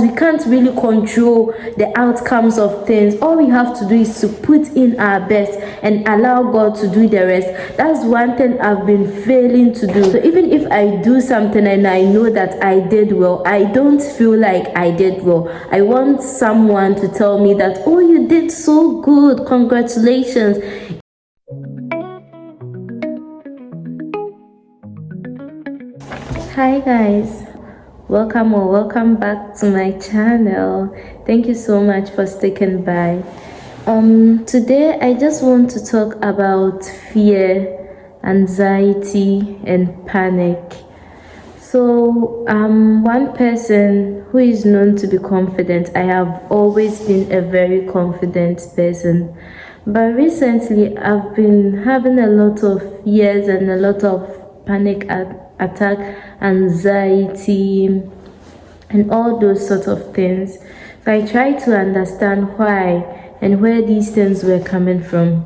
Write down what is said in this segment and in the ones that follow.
We can't really control the outcomes of things. All we have to do is to put in our best and allow God to do the rest. That's one thing I've been failing to do. So even if I do something and I know that I did well, I don't feel like I did well. I want someone to tell me that, oh, you did so good, congratulations. Hi guys, welcome back to my channel. Thank you so much for sticking by. Today I just want to talk about fear, anxiety and panic. So one person who is known to be confident. I have always been a very confident person, but recently I've been having a lot of fears and a lot of panic attack, anxiety and all those sort of things. So I try to understand why and where these things were coming from.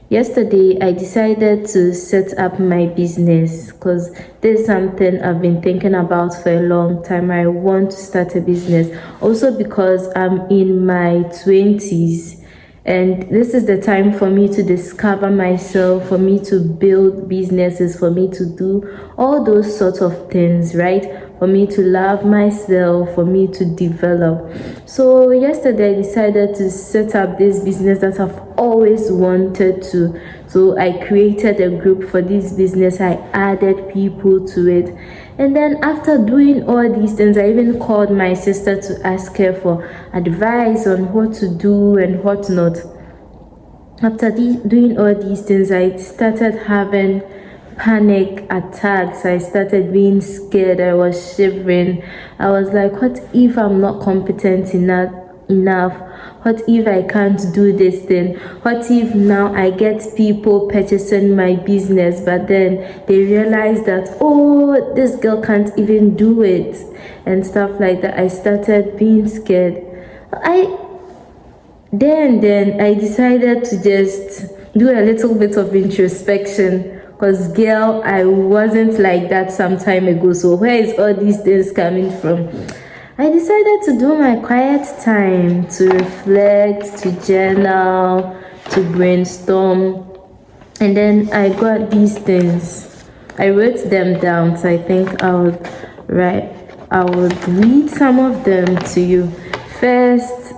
Yesterday I decided to set up my business because there's something I've been thinking about for a long time. I want to start a business, also because I'm in my 20s and this is the time for me to discover myself, for me to build businesses, for me to do all those sorts of things, right? For me to love myself, for me to develop. So yesterday I decided to set up this business that I've always wanted to. So I created a group for this business. I added people to it. And then after doing all these things, I even called my sister to ask her for advice on what to do and what not. After doing all these things, I started having panic attacks. I started being scared. I was shivering. I was like, what if I'm not competent enough? What if I can't do this thing? What if now I get people purchasing my business, but then they realize that, oh, this girl can't even do it and stuff like that. I started being scared. Then I decided to just do a little bit of introspection. Because girl, I wasn't like that some time ago. So where is all these things coming from? I decided to do my quiet time to reflect, to journal, to brainstorm. And then I got these things. I wrote them down. So I think I would read some of them to you. First,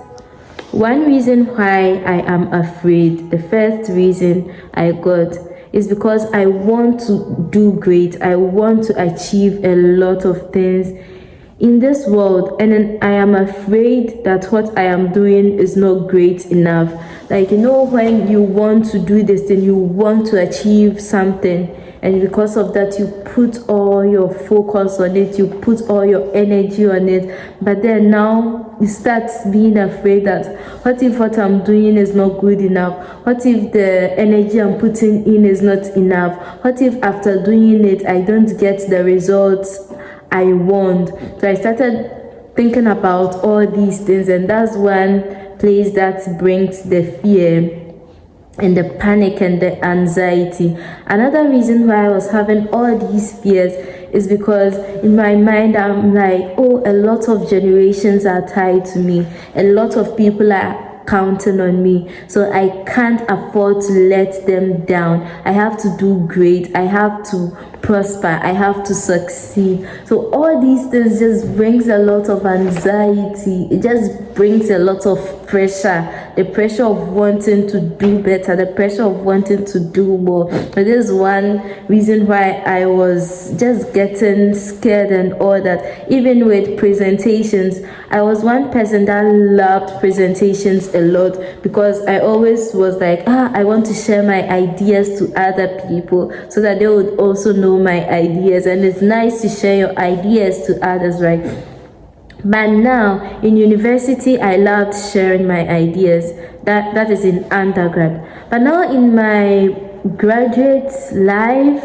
one reason why I am afraid, the first reason I got is because I want to do great. I want to achieve a lot of things in this world, and then I am afraid that what I am doing is not great enough. Like, you know, when you want to do this thing, you want to achieve something, and because of that you put all your focus on it, you put all your energy on it, but then now you start being afraid that what if what I'm doing is not good enough? What if the energy I'm putting in is not enough? What if after doing it I don't get the results I want? So I started thinking about all these things, and that's one place that brings the fear and the panic and the anxiety. Another reason why I was having all these fears is because in my mind I'm like, oh, a lot of generations are tied to me. A lot of people are counting on me, so I can't afford to let them down. I have to do great. I have to prosper. I have to succeed. So all these things just brings a lot of anxiety. It just brings a lot of pressure, the pressure of wanting to do better, the pressure of wanting to do more. But this is one reason why I was just getting scared and all that. Even with presentations, I was one person that loved presentations a lot because I always was like, I want to share my ideas to other people so that they would also know my ideas. And it's nice to share your ideas to others, right? But now in university I loved sharing my ideas. That is in undergrad. But now in my graduate life,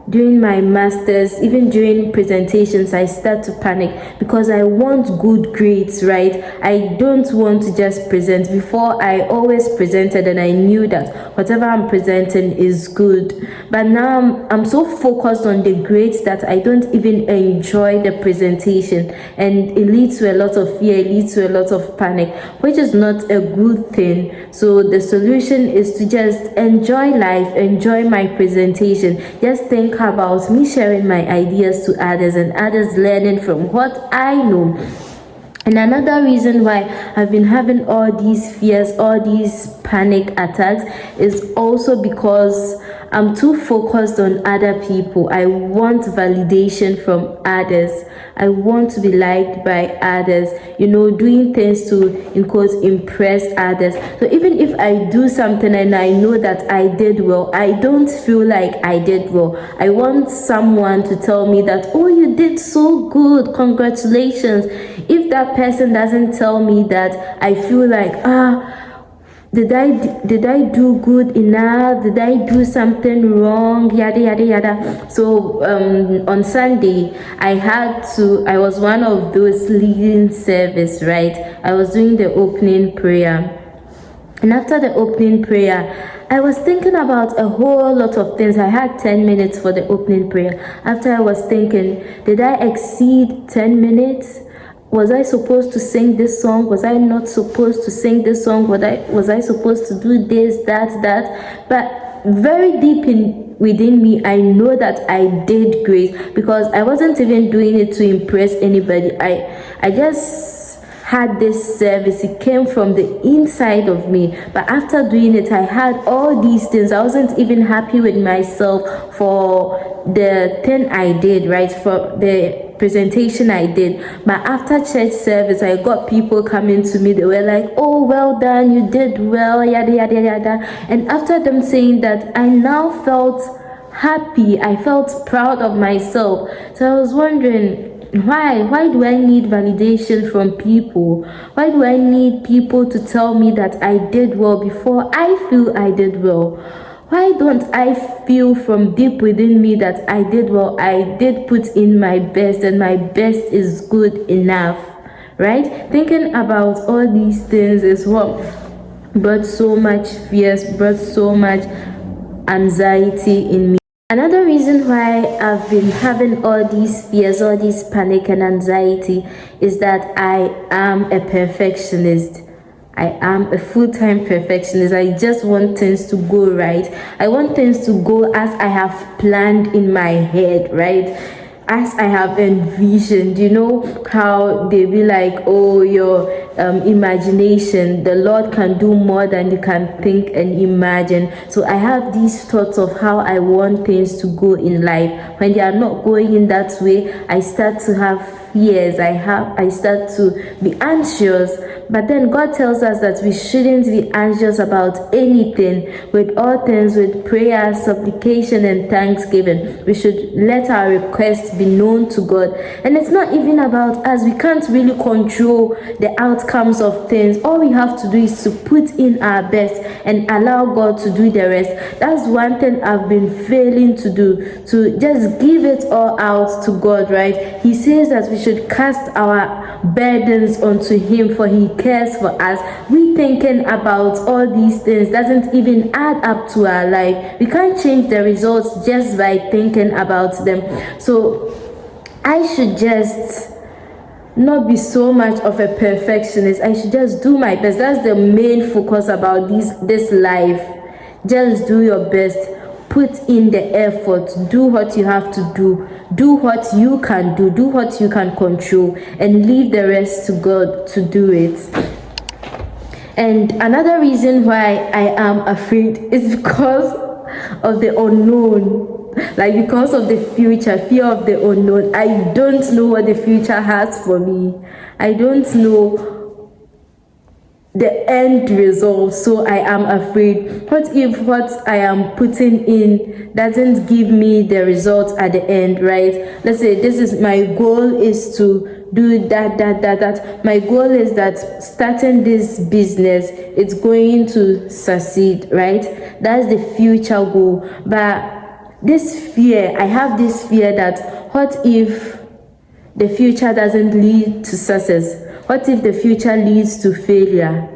during my masters, even during presentations, I start to panic because I want good grades, right? I don't want to just present. Before, I always presented and I knew that whatever I'm presenting is good. But now I'm so focused on the grades that I don't even enjoy the presentation, and it leads to a lot of fear, it leads to a lot of panic, which is not a good thing. So the solution is to just enjoy life, enjoy my presentation, just think about me sharing my ideas to others and others learning from what I know. And another reason why I've been having all these fears, all these panic attacks, is also because I'm too focused on other people. I want validation from others. I want to be liked by others, doing things to, in quotes, impress others. So even if I do something and I know that I did well, I don't feel like I did well. I want someone to tell me that, oh, you did so good, congratulations. If that person doesn't tell me that, I feel like, did I do good enough? Did I do something wrong? Yada yada yada. So on Sunday, I was one of those leading service, right? I was doing the opening prayer. And after the opening prayer, I was thinking about a whole lot of things. I had 10 minutes for the opening prayer. After, I was thinking, did I exceed 10 minutes? Was I supposed to sing this song? Was I not supposed to sing this song? Was I supposed to do this, that? But very deep within me, I know that I did great, because I wasn't even doing it to impress anybody. I just had this service. It came from the inside of me. But after doing it, I had all these things. I wasn't even happy with myself for the thing I did, right? For the presentation I did. But after church service, I got people coming to me. They were like, oh, well done, you did well, yada yada yada. And after them saying that, I now felt happy. I felt proud of myself. So I was wondering, why do I need validation from people? Why do I need people to tell me that I did well before I feel I did well? Why don't I feel from deep within me that I did well? I did put in my best, and my best is good enough, right? Thinking about all these things is what brought so much fears, brought so much anxiety in me. Another reason why I've been having all these fears, all this panic and anxiety, is that I am a perfectionist. I am a full-time perfectionist. I just want things to go right. I want things to go as I have planned in my head, right? As I have envisioned. You know how they be like, oh, your imagination, the Lord can do more than you can think and imagine. So I have these thoughts of how I want things to go in life. When they are not going in that way, I start to have fears. I start to be anxious. But then God tells us that we shouldn't be anxious about anything. With all things, with prayer, supplication, and thanksgiving, we should let our requests be known to God. And it's not even about us. We can't really control the outcomes of things. All we have to do is to put in our best and allow God to do the rest. That's one thing I've been failing to do, to just give it all out to God, right? He says that we should cast our burdens onto Him, for He cares for us. We thinking about all these things doesn't even add up to our life. We can't change the results just by thinking about them. So I should just not be so much of a perfectionist. I should just do my best. That's the main focus about this life. Just do your best. Put in the effort. Do what you have to do. Do what you can do. Do what you can control. And leave the rest to God to do it. And another reason why I am afraid is because of the unknown. Like, because of the future, fear of the unknown. I don't know what the future has for me. I don't know the end result, so I am afraid. What if what I am putting in doesn't give me the result at the end, right? Let's say this is my goal, is to do that. My goal is that starting this business, it's going to succeed, right? That's the future goal. But this fear. I have this fear that what if the future doesn't lead to success? What if the future leads to failure?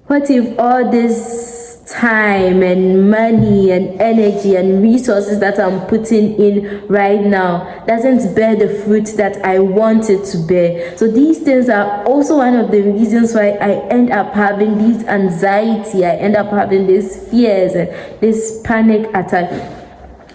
What if all this time and money and energy and resources that I'm putting in right now doesn't bear the fruit that I want it to bear? So these things are also one of the reasons why I end up having this anxiety. I end up having these fears and this panic attack.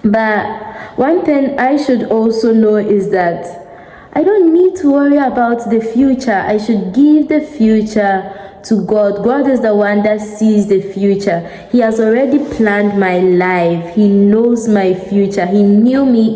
But one thing I should also know is that I don't need to worry about the future. I should give the future to God. God is the one that sees the future. He has already planned my life. He knows my future. He knew me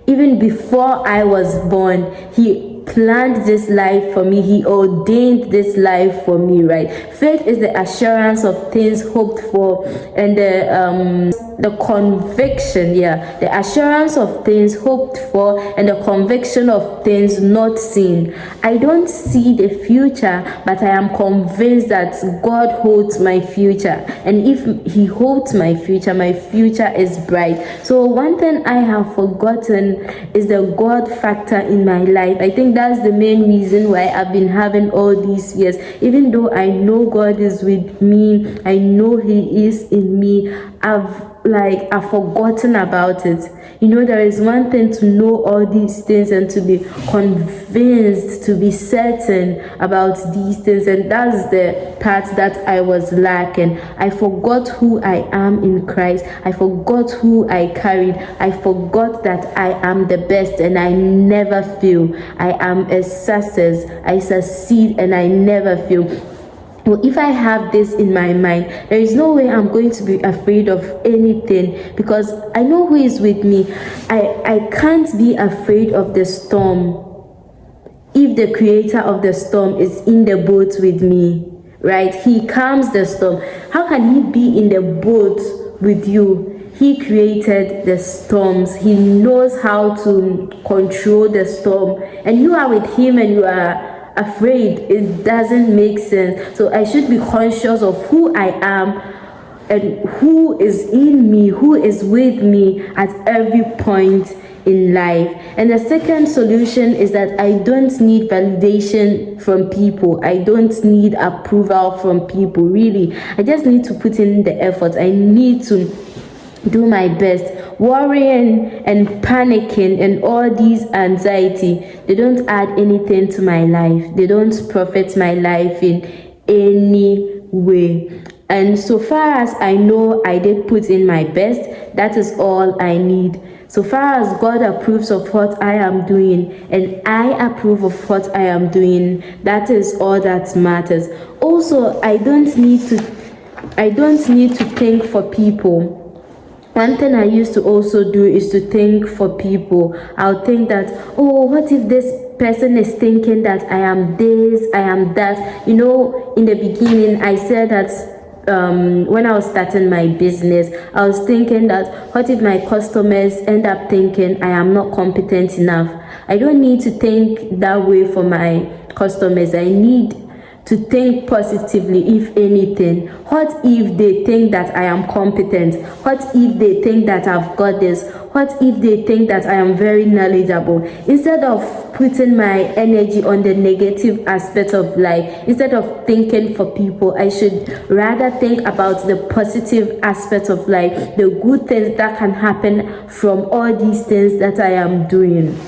even before I was born. He planned this life for me. He ordained this life for me, right? Faith is the assurance of things hoped for, and the conviction, the assurance of things hoped for and the conviction of things not seen. I don't see the future, but I am convinced that God holds my future, and if He holds my future is bright. So one thing I have forgotten is the God factor in my life. I think that's the main reason why I've been having all these fears. Even though I know God is with me, I know He is in me, I've forgotten about it. There is one thing to know all these things and to be convinced, to be certain about these things, and that's the part that I was lacking. I forgot who I am in Christ. I forgot who I carried. I forgot that I am the best and I never fail. I am a success. I succeed and I never fail. Well, if I have this in my mind, there is no way I'm going to be afraid of anything, because I know who is with me. I can't be afraid of the storm if the creator of the storm is in the boat with me, right? He calms the storm. How can He be in the boat with you? He created the storms. He knows how to control the storm, and you are with Him and you are afraid. It doesn't make sense. So I should be conscious of who I am and who is in me, who is with me at every point in life. And the second solution is that I don't need validation from people. I don't need approval from people, really. I just need to put in the effort. I need to do my best. Worrying and panicking and all these anxiety, they don't add anything to my life. They don't profit my life in any way. And so far as I know, I did put in my best. That is all I need. So far as God approves of what I am doing and I approve of what I am doing, that is all that matters. Also, I don't need to think for people. One thing I used to also do is to think for people. I'll think that, what if this person is thinking that I am this, I am that. In the beginning, I said that when I was starting my business, I was thinking that what if my customers end up thinking I am not competent enough? I don't need to think that way for my customers. I need to think positively. If anything, what if they think that I am competent? What if they think that I've got this? What if they think that I am very knowledgeable? Instead of putting my energy on the negative aspect of life, instead of thinking for people, I should rather think about the positive aspect of life, the good things that can happen from all these things that I am doing.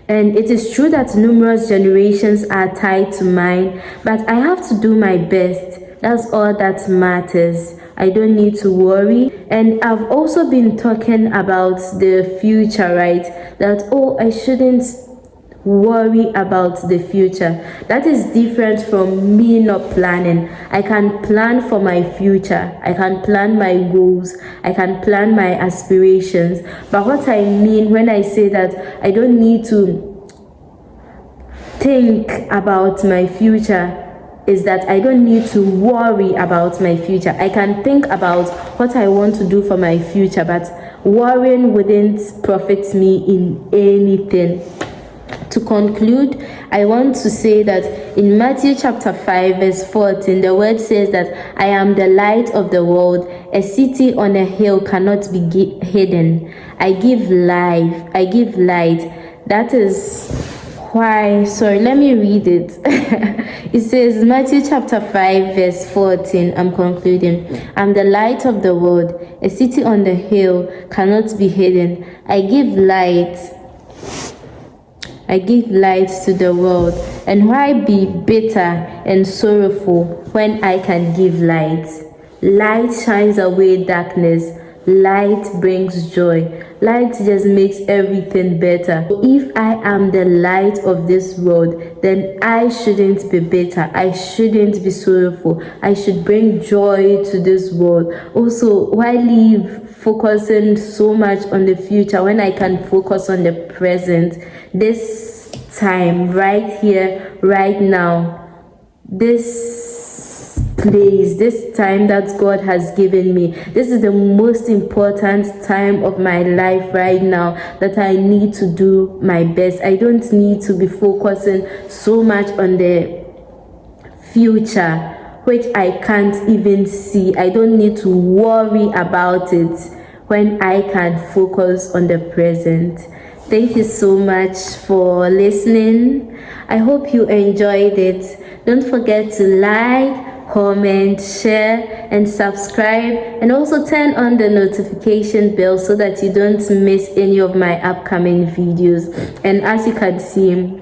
And it is true that numerous generations are tied to mine, but I have to do my best. That's all that matters. I don't need to worry. And I've also been talking about the future, right? That, I shouldn't worry about the future. That is different from me not planning. I can plan for my future. I can plan my goals. I can plan my aspirations. But what I mean when I say that I don't need to think about my future is that I don't need to worry about my future. I can think about what I want to do for my future, but worrying wouldn't profit me in anything. To conclude, I want to say that in Matthew chapter 5 verse 14, the word says that I am the light of the world. A city on a hill cannot be hidden. I give life. I give light. That is why, sorry, let me read it. It says, Matthew chapter 5 verse 14, I'm concluding. I'm the light of the world. A city on the hill cannot be hidden. I give light to the world. And why be bitter and sorrowful when I can give light? Light shines away darkness. Light brings joy. Light just makes everything better. If I am the light of this world, then I shouldn't be bitter. I shouldn't be sorrowful. I should bring joy to this world. Also, why leave focusing so much on the future when I can focus on the present? This time, right here, right now, this place, this time that God has given me, this is the most important time of my life right now, that I need to do my best. I don't need to be focusing so much on the future, which I can't even see. I don't need to worry about it when I can focus on the present. Thank you so much for listening. I hope you enjoyed it. Don't forget to like, comment, share, and subscribe, and also turn on the notification bell so that you don't miss any of my upcoming videos. And as you can see,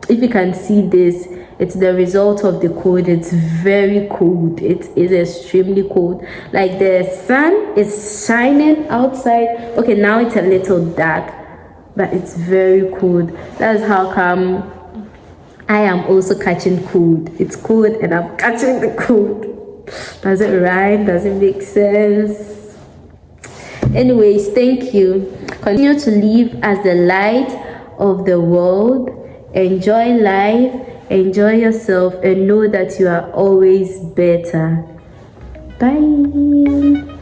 if you can see this, it's the result of the cold. It's very cold. It is extremely cold. Like the sun is shining outside. Okay, now it's a little dark, but it's very cold. That's how come I am also catching cold. It's cold and I'm catching the cold. Does it rhyme? Does it make sense? Anyways, thank you. Continue to live as the light of the world. Enjoy life, enjoy yourself, and know that you are always better. Bye.